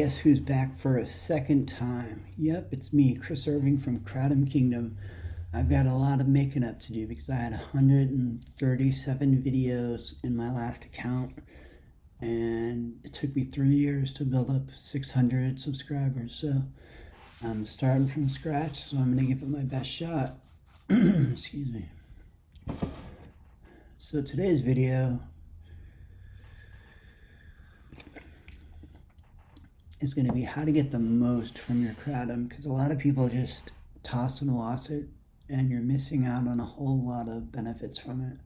guess who's back for a second time? Yep, it's me, Chris Irving from Kratom Kingdom. I've got a lot of making up to do because I had 137 videos in my last account, and it took me 3 years to build up 600 subscribers. So I'm starting from scratch, so I'm going to give it my best shot. Excuse me. So today's video is going to be how to get the most from your kratom, because a lot of people just toss and wash it and you're missing out on a whole lot of benefits from it.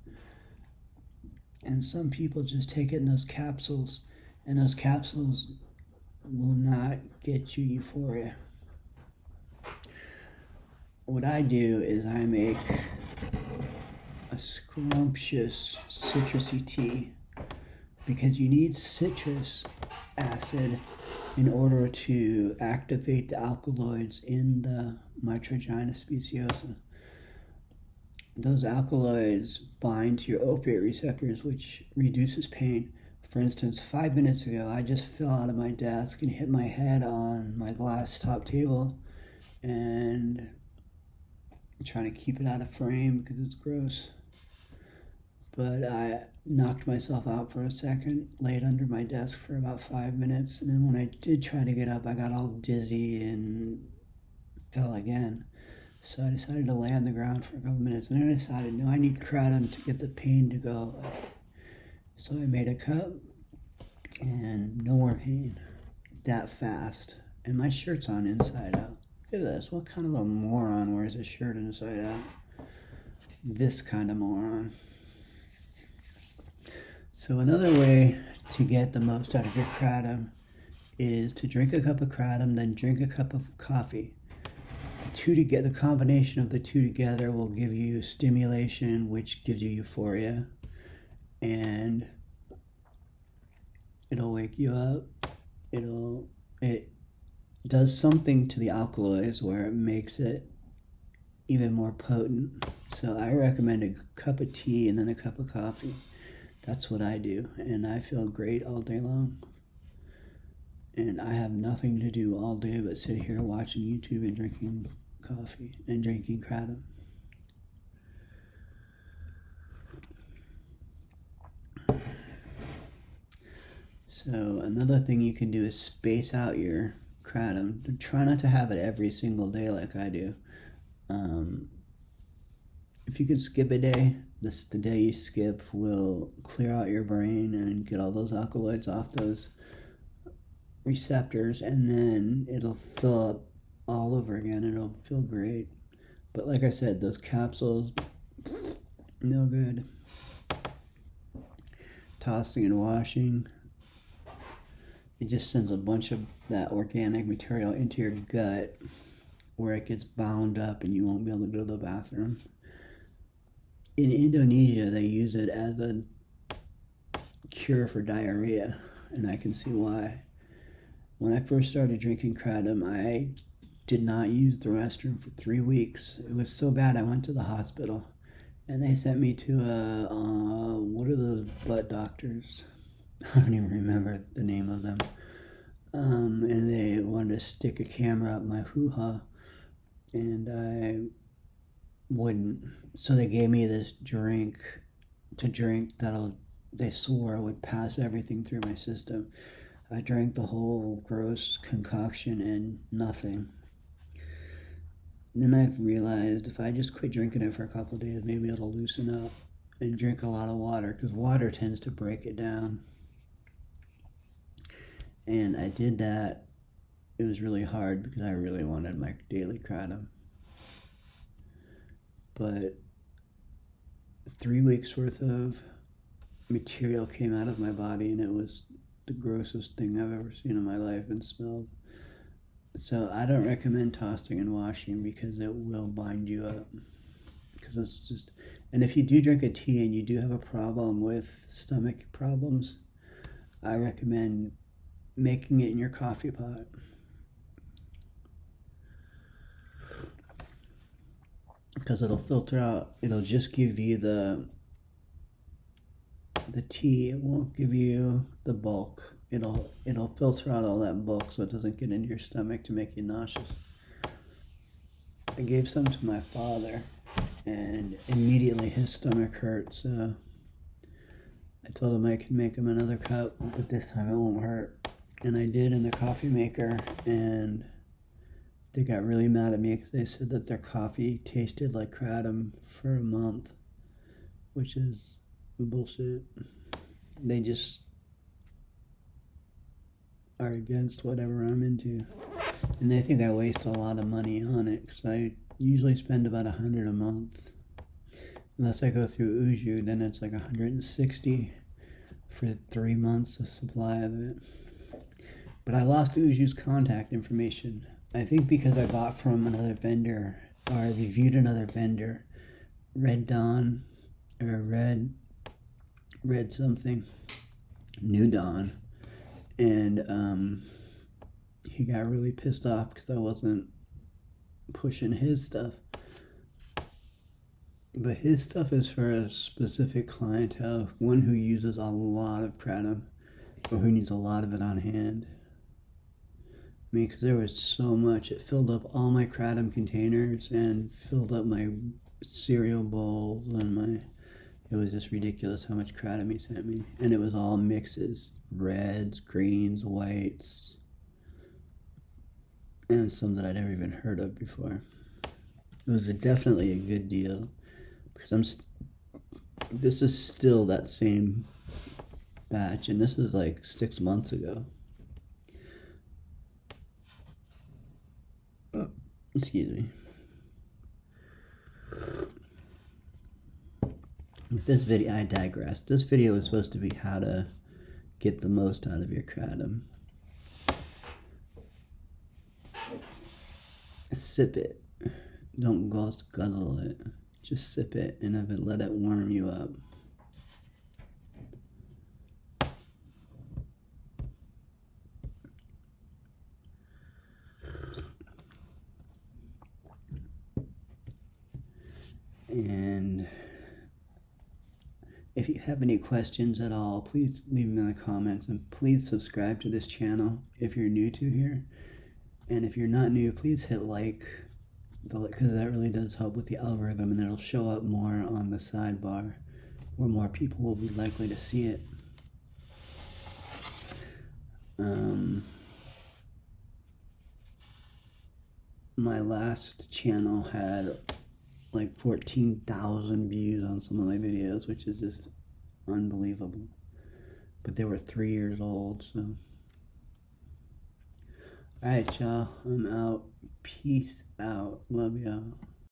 And some people just take it in those capsules, and those capsules will not get you euphoria. What I do is I make a scrumptious citrusy tea, because you need citrus acid in order to activate the alkaloids in the Mitragyna speciosa. Those alkaloids bind to your opiate receptors, which reduces pain. For instance, 5 minutes ago, I just fell out of my desk and hit my head on my glass top table, and I'm trying to keep it out of frame because it's gross. But I knocked myself out for a second, laid under my desk for about 5 minutes, and then when I did try to get up, I got all dizzy and fell again. So I decided to lay on the ground for a couple minutes, and then I decided, no, I need kratom to get the pain to go away. So I made a cup, and no more pain that fast. And my shirt's on inside out. Look at this. What kind of a moron wears a shirt inside out? This kind of moron. So another way to get the most out of your kratom is to drink a cup of kratom, then drink a cup of coffee. The combination of the two together will give you stimulation, which gives you euphoria, and it'll wake you up. It does something to the alkaloids where it makes it even more potent. So I recommend a cup of tea and then a cup of coffee. That's what I do, and I feel great all day long. And I have nothing to do all day but sit here watching YouTube and drinking coffee and drinking kratom. So another thing you can do is space out your kratom. Try not to have it every single day like I do. If you could skip a day, the day you skip will clear out your brain and get all those alkaloids off those receptors, and then it'll fill up all over again. It'll feel great. But like I said, those capsules, no good. Tossing and washing, it just sends a bunch of that organic material into your gut where it gets bound up and you won't be able to go to the bathroom. In Indonesia, they use it as a cure for diarrhea, and I can see why. When I first started drinking kratom, I did not use the restroom for 3 weeks. It was so bad I went to the hospital, and they sent me to what are those butt doctors? I don't even remember the name of them. And they wanted to stick a camera up my hoo-ha, and I wouldn't. So they gave me this drink to drink they swore would pass everything through my system. I drank the whole gross concoction and nothing. And then I've realized if I just quit drinking it for a couple of days, maybe it'll loosen up, and drink a lot of water, because water tends to break it down. And I did that. It was really hard because I really wanted my daily kratom. But 3 weeks worth of material came out of my body, and it was the grossest thing I've ever seen in my life and smelled. So I don't recommend tossing and washing because it will bind you up. Because it's just, and if you do drink a tea and you do have a problem with stomach problems, I recommend making it in your coffee pot. Because it'll filter out, it'll just give you the tea, it won't give you the bulk it'll filter out all that bulk so it doesn't get into your stomach to make you nauseous. I gave some to my father, and immediately his stomach hurt, so I told him I could make him another cup, but this time it won't hurt. And I did in the coffee maker, and they got really mad at me because they said that their coffee tasted like kratom for a month, which is bullshit. They just are against whatever I'm into, and they think I waste a lot of money on it because I usually spend about $100 a month. Unless I go through Uju, then it's like $160 for 3 months of supply of it. But I lost Uju's contact information. I think because I bought from another vendor, or I reviewed another vendor, Red Dawn, or Red something, New Dawn, and he got really pissed off because I wasn't pushing his stuff. But his stuff is for a specific clientele, one who uses a lot of kratom, or who needs a lot of it on hand. I mean, because there was so much, it filled up all my kratom containers and filled up my cereal bowls and it was just ridiculous how much kratom he sent me. And it was all mixes, reds, greens, whites, and some that I'd never even heard of before. It was definitely a good deal, because this is still that same batch, and this is like 6 months ago. Oh, excuse me. With this video, I digress. This video is supposed to be how to get the most out of your kratom. Sip it. Don't guzzle it. Just sip it and let it warm you up. And if you have any questions at all, please leave them in the comments, and please subscribe to this channel if you're new to here. And if you're not new, please hit like, because that really does help with the algorithm, and it'll show up more on the sidebar where more people will be likely to see it. My last channel had like 14,000 views on some of my videos, which is just unbelievable. But they were 3 years old, so. Alright, y'all. I'm out. Peace out. Love y'all.